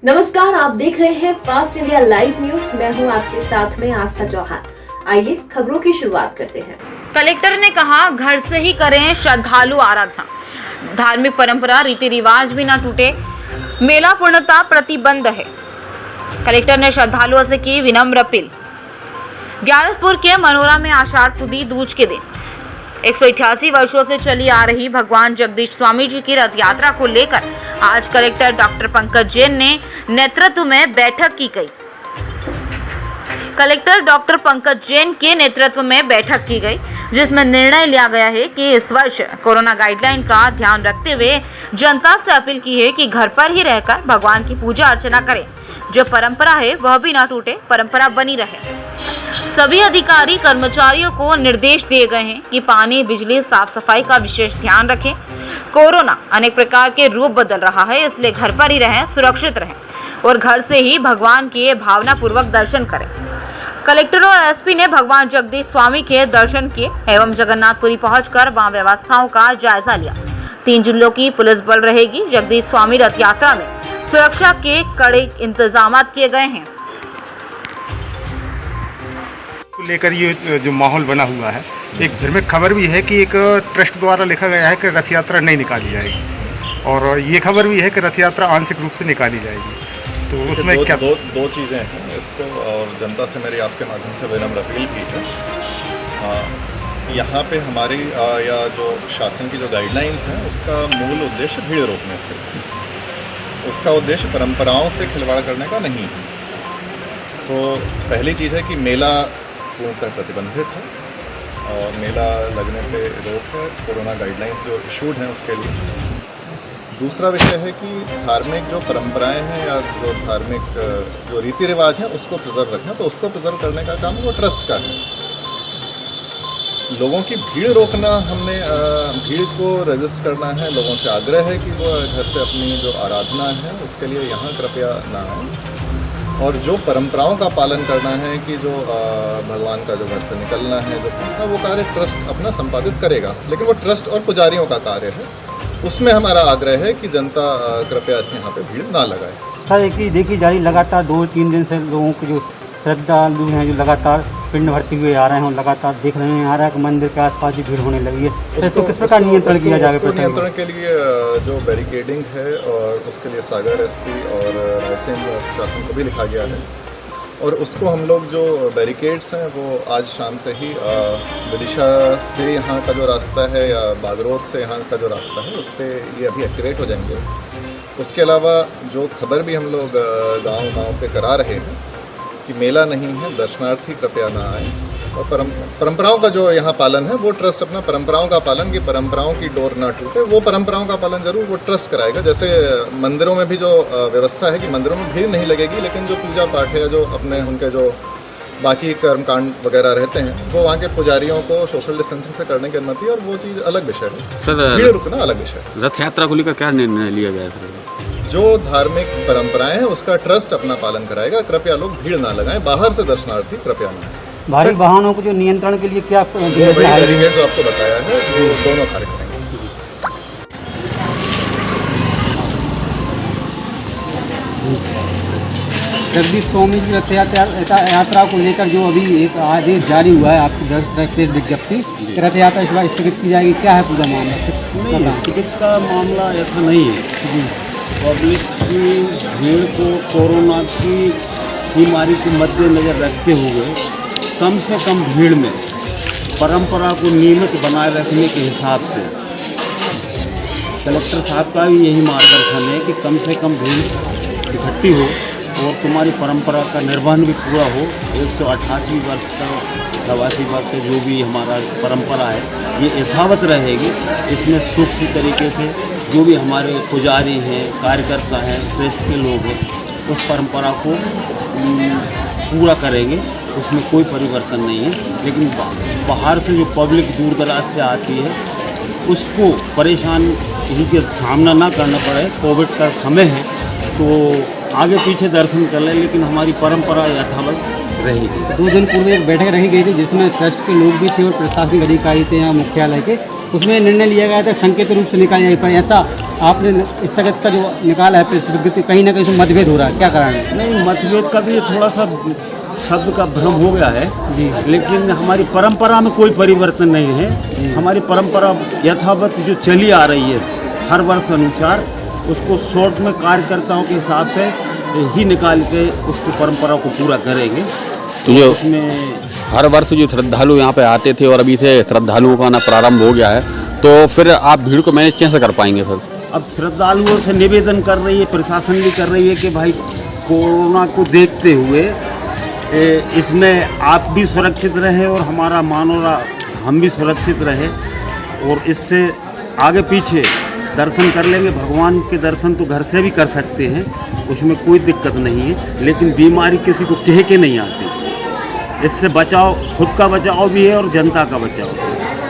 नमस्कार, आप देख रहे हैं फास्ट इंडिया लाइव न्यूज। मैं हूं आपके साथ में आस्था चौहान। आइए खबरों की शुरुआत करते हैं। कलेक्टर ने कहा, घर से ही करें श्रद्धालु आराधना, धार्मिक परंपरा रीति रिवाज भी न टूटे, मेला पूर्णता प्रतिबंध है। कलेक्टर ने श्रद्धालुओं से की विनम्र अपील। ग्यारसपुर के मनोरा में आषाढ़ सुदी दूज के दिन 188 वर्षों से चली आ रही भगवान जगदीश स्वामी जी की रथ यात्रा को लेकर आज कलेक्टर डॉक्टर पंकज जैन ने नेतृत्व में बैठक की गई। कलेक्टर डॉक्टर पंकज जैन के नेतृत्व में बैठक की गई, जिसमें निर्णय लिया गया है कि इस वर्ष कोरोना गाइडलाइन का ध्यान रखते हुए जनता से अपील की है कि घर पर ही रहकर भगवान की पूजा अर्चना करें। जो परंपरा है वह भी ना टूटे, परंपरा बनी रहे। सभी अधिकारी कर्मचारियों को निर्देश दिए गए हैं कि पानी, बिजली, साफ सफाई का विशेष ध्यान रखें। कोरोना अनेक प्रकार के रूप बदल रहा है, इसलिए घर पर ही रहें, सुरक्षित रहें और घर से ही भगवान के भावनापूर्वक दर्शन करें। कलेक्टर और एसपी ने भगवान जगदीश स्वामी के दर्शन किए एवं जगन्नाथपुरी पहुंचकर वहां व्यवस्थाओं का जायजा लिया। 3 जिलों की पुलिस बल रहेगी। जगदीश स्वामी रथ यात्रा में सुरक्षा के कड़े इंतजाम किए गए हैं। लेकर ये जो माहौल बना हुआ है, एक धार्मिक खबर भी है कि एक ट्रस्ट द्वारा लिखा गया है कि रथ यात्रा नहीं निकाली जाएगी, और ये खबर भी है कि रथ यात्रा आंशिक रूप से निकाली जाएगी। तो उसमें क्या दो चीज़ें हैं इसको, और जनता से मेरी आपके माध्यम से विनम्र अपील भी है। यहाँ पे हमारी या जो शासन की जो गाइडलाइंस हैं उसका मूल उद्देश्य भीड़ रोकने से, उसका उद्देश्य परंपराओं से खिलवाड़ करने का नहीं है। पहली चीज़ है कि मेला पूर्णतः प्रतिबंधित है और मेला लगने पे रोक है, कोरोना गाइडलाइंस जो इशूड हैं उसके लिए। दूसरा विषय है कि धार्मिक जो परंपराएं हैं या जो धार्मिक जो रीति रिवाज हैं उसको प्रिजर्व रखना, तो उसको प्रिजर्व करने का काम वो ट्रस्ट का है। लोगों की भीड़ रोकना, हमने भीड़ को रजिस्ट करना है। लोगों से आग्रह है कि वो घर से अपनी जो आराधना है उसके लिए यहाँ कृपया ना आए, और जो परंपराओं का पालन करना है कि जो भगवान का जो घर से निकलना है, जो पहुँचना, वो कार्य ट्रस्ट अपना संपादित करेगा, लेकिन वो ट्रस्ट और पुजारियों का कार्य है। उसमें हमारा आग्रह है कि जनता कृपया से यहाँ पे भीड़ ना लगाए। सर, एक चीज़ देखी जा रही, लगातार 2-3 दिन से लोगों की जो श्रद्धालु हैं जो लगातार पिंड भरते हुए आ रहे हैं, लगातार देख रहे हैं आ रहा है कि मंदिर के आसपास भी भीड़ होने लगी है। इसको किस प्रकार नियंत्रण किया जाएगा? नियंत्रण के लिए जो बैरिकेडिंग है और उसके लिए सागर एसपी और रायसेन प्रशासन को भी लिखा गया है, और उसको हम लोग जो बैरिकेड्स हैं वो आज शाम से ही विदिशा से यहाँ का जो रास्ता है या बागरोद से यहाँ का जो रास्ता है उस पर ये अभी एक्टिवेट हो जाएंगे। उसके अलावा जो खबर भी हम लोग गांव पे करा रहे हैं कि मेला नहीं है, दर्शनार्थी कृपया ना आए, और परंपराओं का जो यहाँ पालन है वो ट्रस्ट अपना परंपराओं का पालन, कि परंपराओं की डोर ना टूटे, वो परंपराओं का पालन जरूर वो ट्रस्ट कराएगा। जैसे मंदिरों में भी जो व्यवस्था है कि मंदिरों में भीड़ नहीं लगेगी, लेकिन जो पूजा पाठ है, जो अपने उनके जो बाकी कर्मकांड वगैरह रहते हैं, वो वहाँ के पुजारियों को सोशल डिस्टेंसिंग से करने की अनुमति, और वो चीज़ अलग विषय है। सर, भीड़ रुकना अलग विषय है। रथ यात्रा को लेकर क्या निर्णय लिया गया था? जो धार्मिक परंपराएं हैं उसका ट्रस्ट अपना पालन कराएगा। कृपया लोग भीड़ ना लगाएं, बाहर से दर्शनार्थी कृपया ना आए। भारी वाहनों को जो नियंत्रण के लिए क्या बैरिकेड जो आपको बताया है वो दोनों कार्य करेंगे। जगदीश स्वामी जी रथ यात्रा को लेकर जो अभी एक आदेश जारी हुआ है आपकी विज्ञप्ति, रथ यात्रा इस बार स्थगित की जाएगी, क्या है पूरा मामला? टिकट का मामला ऐसा नहीं है। पब्लिक की भीड़ को कोरोना की बीमारी के मद्देनजर रखते हुए कम से कम भीड़ में परंपरा को नियमित बनाए रखने के हिसाब से कलेक्टर साहब का भी यही मार्गदर्शन है कि कम से कम भीड़ इकट्ठी हो और तुम्हारी परंपरा का निर्वहन भी पूरा हो। 188 वर्ष का 88 वर्ष का जो भी हमारा परंपरा है ये यथावत रहेगी। इसमें सूक्ष्म तरीके से जो भी हमारे पुजारी हैं, कार्यकर्ता हैं, ट्रस्ट के लोग हैं, उस परंपरा को पूरा करेंगे, उसमें कोई परिवर्तन नहीं है। लेकिन बाहर से जो पब्लिक दूर दराज से आती है उसको परेशानी के सामना ना करना पड़े। कोविड का समय है तो आगे पीछे दर्शन कर लें, लेकिन हमारी परंपरा यथावत रहेगी। 2 दिन पूर्व एक बैठक रखी गई थी जिसमें ट्रस्ट के लोग भी थे और प्रशासनिक अधिकारी थे यहाँ मुख्यालय के, उसमें निर्णय लिया गया था संकेत रूप से निकाला जाए, पर ऐसा आपने स्थगित का जो निकाला है प्रेस विज्ञप्ति, कहीं ना कहीं उसमें मतभेद हो रहा है, क्या कारण है? नहीं, मतभेद का भी थोड़ा सा शब्द का भ्रम हो गया है जी। लेकिन हमारी परंपरा में कोई परिवर्तन नहीं है। हमारी परंपरा यथावत जो चली आ रही है हर वर्ष अनुसार, उसको शॉर्ट में कार्यकर्ताओं के हिसाब से ही निकाल के उसकी परंपरा को पूरा करेंगे। तो जो उसमें हर वर्ष जो श्रद्धालु यहाँ पे आते थे और अभी से श्रद्धालुओं का आना प्रारंभ हो गया है, तो फिर आप भीड़ को मैनेज कैसे कर पाएंगे फिर? अब श्रद्धालुओं से निवेदन कर रही है, प्रशासन भी कर रही है कि भाई कोरोना को देखते हुए इसमें आप भी सुरक्षित रहे और हमारा मानोरा हम भी सुरक्षित रहे, और इससे आगे पीछे दर्शन कर लेंगे। भगवान के दर्शन तो घर से भी कर सकते हैं, उसमें कोई दिक्कत नहीं है, लेकिन बीमारी किसी को कह के नहीं आती। इससे बचाव, खुद का बचाव भी है और जनता का बचाव।